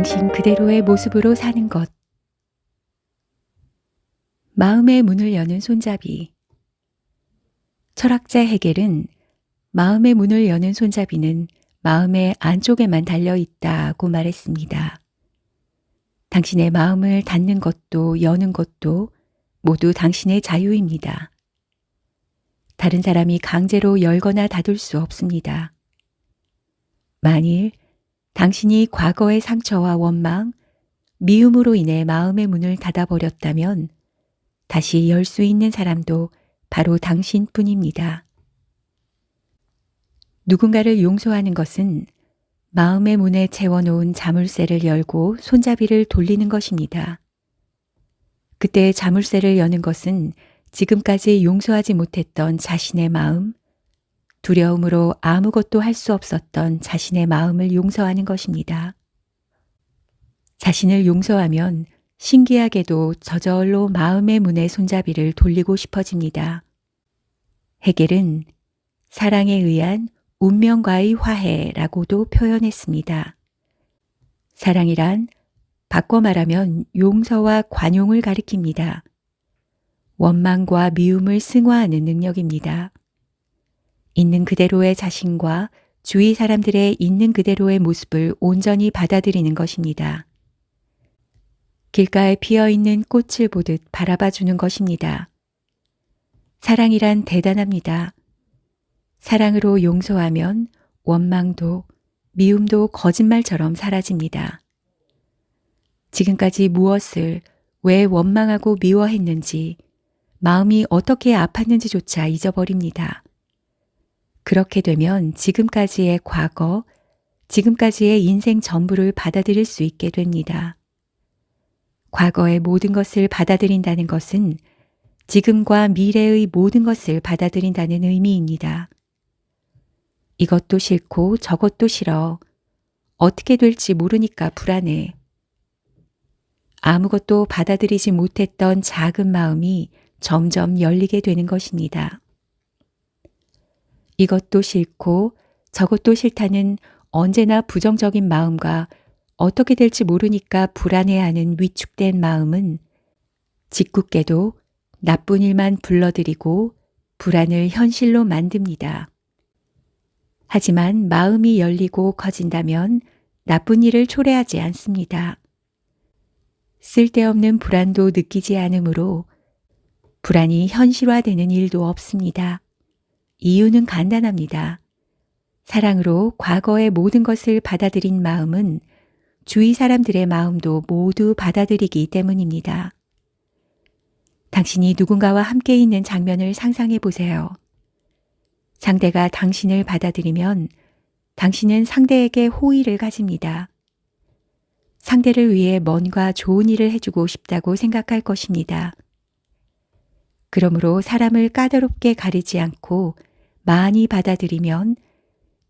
당신 그대로의 모습으로 사는 것. 마음의 문을 여는 손잡이. 철학자 헤겔은 마음의 문을 여는 손잡이는 마음의 안쪽에만 달려 있다고 말했습니다. 당신의 마음을 닫는 것도 여는 것도 모두 당신의 자유입니다. 다른 사람이 강제로 열거나 닫을 수 없습니다. 만일 당신이 과거의 상처와 원망, 미움으로 인해 마음의 문을 닫아버렸다면 다시 열 수 있는 사람도 바로 당신뿐입니다. 누군가를 용서하는 것은 마음의 문에 채워놓은 자물쇠를 열고 손잡이를 돌리는 것입니다. 그때 자물쇠를 여는 것은 지금까지 용서하지 못했던 자신의 마음, 두려움으로 아무것도 할 수 없었던 자신의 마음을 용서하는 것입니다. 자신을 용서하면 신기하게도 저절로 마음의 문의 손잡이를 돌리고 싶어집니다. 헤겔은 사랑에 의한 운명과의 화해라고도 표현했습니다. 사랑이란 바꿔 말하면 용서와 관용을 가리킵니다. 원망과 미움을 승화하는 능력입니다. 있는 그대로의 자신과 주위 사람들의 있는 그대로의 모습을 온전히 받아들이는 것입니다. 길가에 피어있는 꽃을 보듯 바라봐 주는 것입니다. 사랑이란 대단합니다. 사랑으로 용서하면 원망도 미움도 거짓말처럼 사라집니다. 지금까지 무엇을 왜 원망하고 미워했는지 마음이 어떻게 아팠는지조차 잊어버립니다. 그렇게 되면 지금까지의 과거, 지금까지의 인생 전부를 받아들일 수 있게 됩니다. 과거의 모든 것을 받아들인다는 것은 지금과 미래의 모든 것을 받아들인다는 의미입니다. 이것도 싫고 저것도 싫어. 어떻게 될지 모르니까 불안해. 아무것도 받아들이지 못했던 작은 마음이 점점 열리게 되는 것입니다. 이것도 싫고 저것도 싫다는 언제나 부정적인 마음과 어떻게 될지 모르니까 불안해하는 위축된 마음은 짓궂게도 나쁜 일만 불러들이고 불안을 현실로 만듭니다. 하지만 마음이 열리고 커진다면 나쁜 일을 초래하지 않습니다. 쓸데없는 불안도 느끼지 않으므로 불안이 현실화되는 일도 없습니다. 이유는 간단합니다. 사랑으로 과거의 모든 것을 받아들인 마음은 주위 사람들의 마음도 모두 받아들이기 때문입니다. 당신이 누군가와 함께 있는 장면을 상상해 보세요. 상대가 당신을 받아들이면 당신은 상대에게 호의를 가집니다. 상대를 위해 뭔가 좋은 일을 해주고 싶다고 생각할 것입니다. 그러므로 사람을 까다롭게 가리지 않고 많이 받아들이면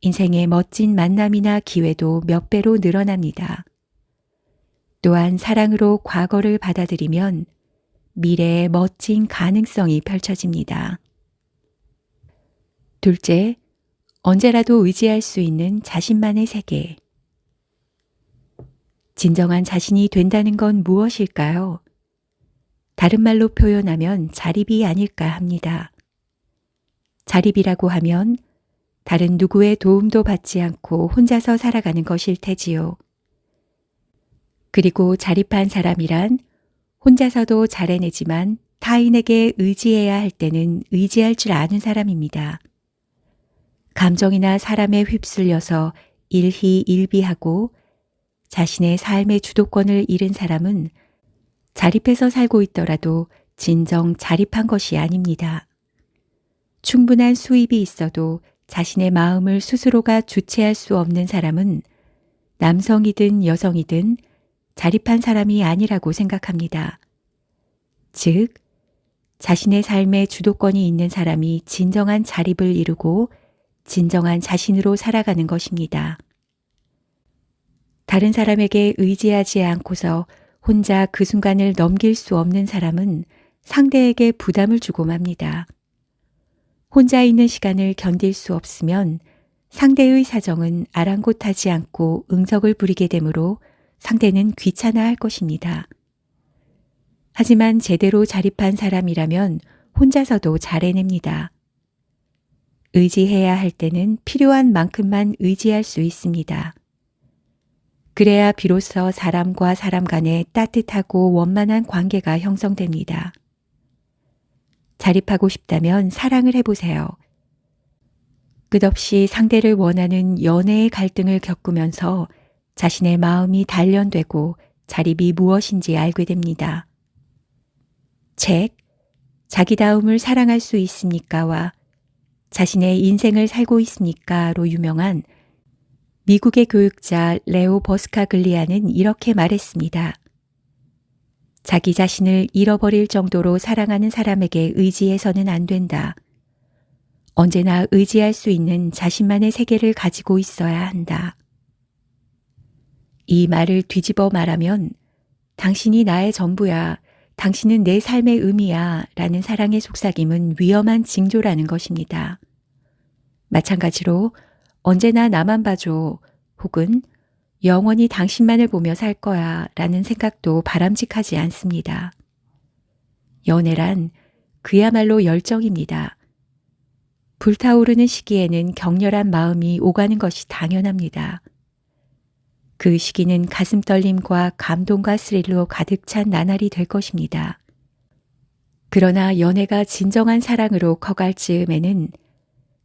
인생의 멋진 만남이나 기회도 몇 배로 늘어납니다. 또한 사랑으로 과거를 받아들이면 미래의 멋진 가능성이 펼쳐집니다. 둘째, 언제라도 의지할 수 있는 자신만의 세계. 진정한 자신이 된다는 건 무엇일까요? 다른 말로 표현하면 자립이 아닐까 합니다. 자립이라고 하면 다른 누구의 도움도 받지 않고 혼자서 살아가는 것일 테지요. 그리고 자립한 사람이란 혼자서도 잘 해내지만 타인에게 의지해야 할 때는 의지할 줄 아는 사람입니다. 감정이나 사람에 휩쓸려서 일희일비하고 자신의 삶의 주도권을 잃은 사람은 자립해서 살고 있더라도 진정 자립한 것이 아닙니다. 충분한 수입이 있어도 자신의 마음을 스스로가 주체할 수 없는 사람은 남성이든 여성이든 자립한 사람이 아니라고 생각합니다. 즉, 자신의 삶의 주도권이 있는 사람이 진정한 자립을 이루고 진정한 자신으로 살아가는 것입니다. 다른 사람에게 의지하지 않고서 혼자 그 순간을 넘길 수 없는 사람은 상대에게 부담을 주고 맙니다. 혼자 있는 시간을 견딜 수 없으면 상대의 사정은 아랑곳하지 않고 응석을 부리게 되므로 상대는 귀찮아할 것입니다. 하지만 제대로 자립한 사람이라면 혼자서도 잘 해냅니다. 의지해야 할 때는 필요한 만큼만 의지할 수 있습니다. 그래야 비로소 사람과 사람 간에 따뜻하고 원만한 관계가 형성됩니다. 자립하고 싶다면 사랑을 해보세요. 끝없이 상대를 원하는 연애의 갈등을 겪으면서 자신의 마음이 단련되고 자립이 무엇인지 알게 됩니다. 책, 자기다움을 사랑할 수 있습니까와 자신의 인생을 살고 있습니까로 유명한 미국의 교육자 레오 버스카글리아는 이렇게 말했습니다. 자기 자신을 잃어버릴 정도로 사랑하는 사람에게 의지해서는 안 된다. 언제나 의지할 수 있는 자신만의 세계를 가지고 있어야 한다. 이 말을 뒤집어 말하면 당신이 나의 전부야, 당신은 내 삶의 의미야 라는 사랑의 속삭임은 위험한 징조라는 것입니다. 마찬가지로 언제나 나만 봐줘 혹은 영원히 당신만을 보며 살 거야 라는 생각도 바람직하지 않습니다. 연애란 그야말로 열정입니다. 불타오르는 시기에는 격렬한 마음이 오가는 것이 당연합니다. 그 시기는 가슴 떨림과 감동과 스릴로 가득 찬 나날이 될 것입니다. 그러나 연애가 진정한 사랑으로 커갈 즈음에는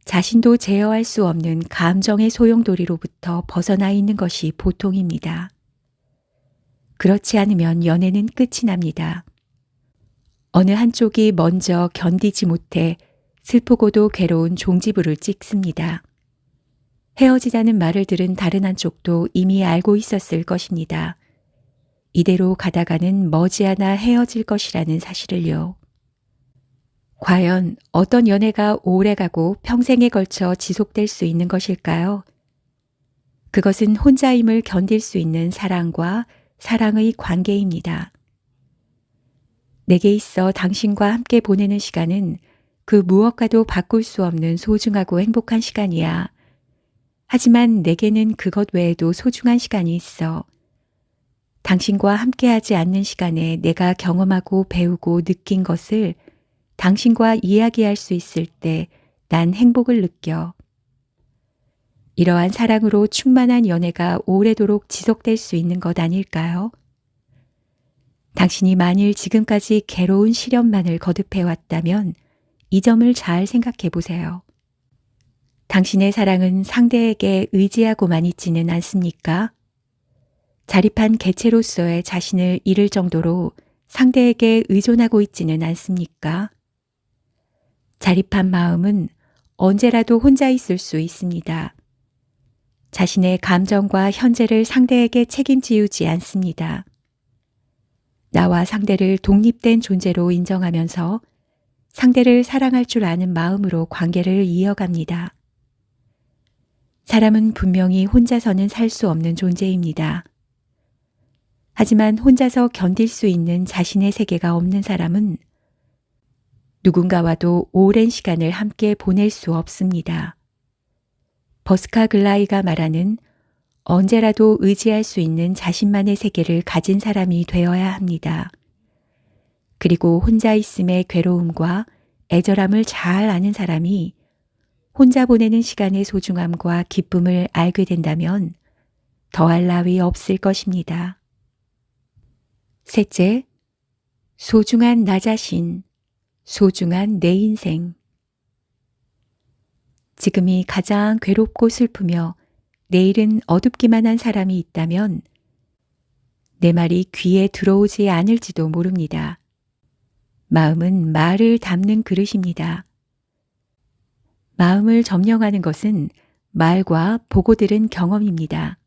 자신도 제어할 수 없는 감정의 소용돌이로부터 벗어나 있는 것이 보통입니다. 그렇지 않으면 연애는 끝이 납니다. 어느 한쪽이 먼저 견디지 못해 슬프고도 괴로운 종지부를 찍습니다. 헤어지자는 말을 들은 다른 한쪽도 이미 알고 있었을 것입니다. 이대로 가다가는 머지않아 헤어질 것이라는 사실을요. 과연 어떤 연애가 오래가고 평생에 걸쳐 지속될 수 있는 것일까요? 그것은 혼자임을 견딜 수 있는 사랑과 사랑의 관계입니다. 내게 있어 당신과 함께 보내는 시간은 그 무엇과도 바꿀 수 없는 소중하고 행복한 시간이야. 하지만 내게는 그것 외에도 소중한 시간이 있어. 당신과 함께하지 않는 시간에 내가 경험하고 배우고 느낀 것을 당신과 이야기할 수 있을 때 난 행복을 느껴. 이러한 사랑으로 충만한 연애가 오래도록 지속될 수 있는 것 아닐까요? 당신이 만일 지금까지 괴로운 시련만을 거듭해 왔다면 이 점을 잘 생각해 보세요. 당신의 사랑은 상대에게 의지하고만 있지는 않습니까? 자립한 개체로서의 자신을 잃을 정도로 상대에게 의존하고 있지는 않습니까? 자립한 마음은 언제라도 혼자 있을 수 있습니다. 자신의 감정과 현재를 상대에게 책임지우지 않습니다. 나와 상대를 독립된 존재로 인정하면서 상대를 사랑할 줄 아는 마음으로 관계를 이어갑니다. 사람은 분명히 혼자서는 살 수 없는 존재입니다. 하지만 혼자서 견딜 수 있는 자신의 세계가 없는 사람은 누군가와도 오랜 시간을 함께 보낼 수 없습니다. 버스카글라이가 말하는 언제라도 의지할 수 있는 자신만의 세계를 가진 사람이 되어야 합니다. 그리고 혼자 있음의 괴로움과 애절함을 잘 아는 사람이 혼자 보내는 시간의 소중함과 기쁨을 알게 된다면 더할 나위 없을 것입니다. 셋째, 소중한 나 자신, 소중한 내 인생. 지금이 가장 괴롭고 슬프며 내일은 어둡기만 한 사람이 있다면 내 말이 귀에 들어오지 않을지도 모릅니다. 마음은 말을 담는 그릇입니다. 마음을 점령하는 것은 말과 보고 들은 경험입니다.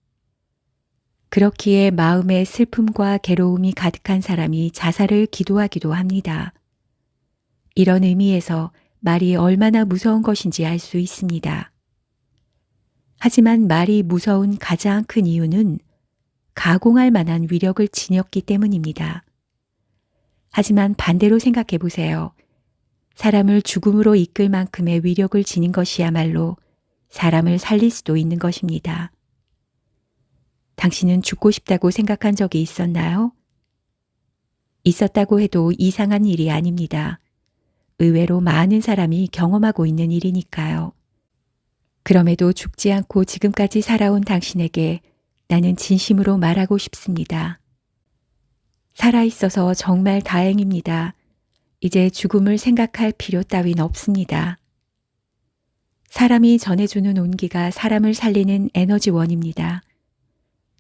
그렇기에 마음에 슬픔과 괴로움이 가득한 사람이 자살을 기도하기도 합니다. 이런 의미에서 말이 얼마나 무서운 것인지 알 수 있습니다. 하지만 말이 무서운 가장 큰 이유는 가공할 만한 위력을 지녔기 때문입니다. 하지만 반대로 생각해 보세요. 사람을 죽음으로 이끌 만큼의 위력을 지닌 것이야말로 사람을 살릴 수도 있는 것입니다. 당신은 죽고 싶다고 생각한 적이 있었나요? 있었다고 해도 이상한 일이 아닙니다. 의외로 많은 사람이 경험하고 있는 일이니까요. 그럼에도 죽지 않고 지금까지 살아온 당신에게 나는 진심으로 말하고 싶습니다. 살아있어서 정말 다행입니다. 이제 죽음을 생각할 필요 따윈 없습니다. 사람이 전해주는 온기가 사람을 살리는 에너지원입니다.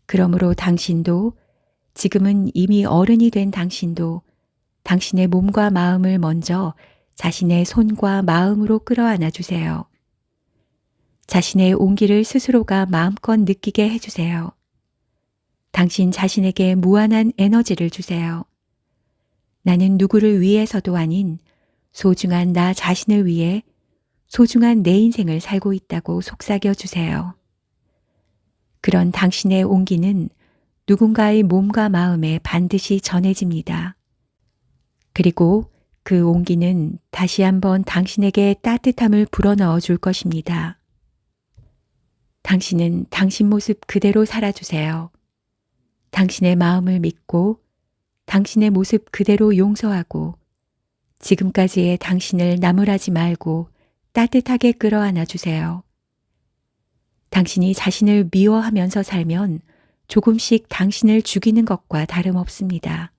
그러므로 당신도, 지금은 이미 어른이 된 당신도 당신의 몸과 마음을 먼저 자신의 손과 마음으로 끌어안아 주세요. 자신의 온기를 스스로가 마음껏 느끼게 해주세요. 당신 자신에게 무한한 에너지를 주세요. 나는 누구를 위해서도 아닌 소중한 나 자신을 위해 소중한 내 인생을 살고 있다고 속삭여 주세요. 그런 당신의 온기는 누군가의 몸과 마음에 반드시 전해집니다. 그리고 그 온기는 다시 한번 당신에게 따뜻함을 불어넣어 줄 것입니다. 당신은 당신 모습 그대로 살아주세요. 당신의 마음을 믿고 당신의 모습 그대로 용서하고 지금까지의 당신을 나무라지 말고 따뜻하게 끌어안아 주세요. 당신이 자신을 미워하면서 살면 조금씩 당신을 죽이는 것과 다름없습니다.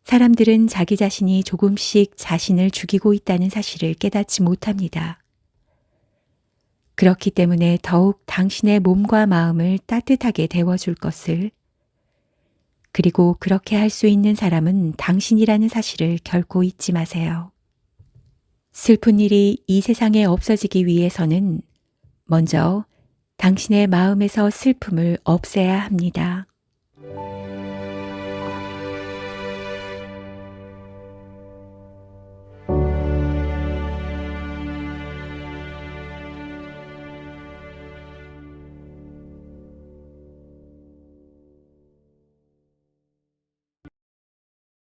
사람들은 자기 자신이 조금씩 자신을 죽이고 있다는 사실을 깨닫지 못합니다. 그렇기 때문에 더욱 당신의 몸과 마음을 따뜻하게 데워줄 것을, 그리고 그렇게 할 수 있는 사람은 당신이라는 사실을 결코 잊지 마세요. 슬픈 일이 이 세상에 없어지기 위해서는 먼저 당신의 마음에서 슬픔을 없애야 합니다.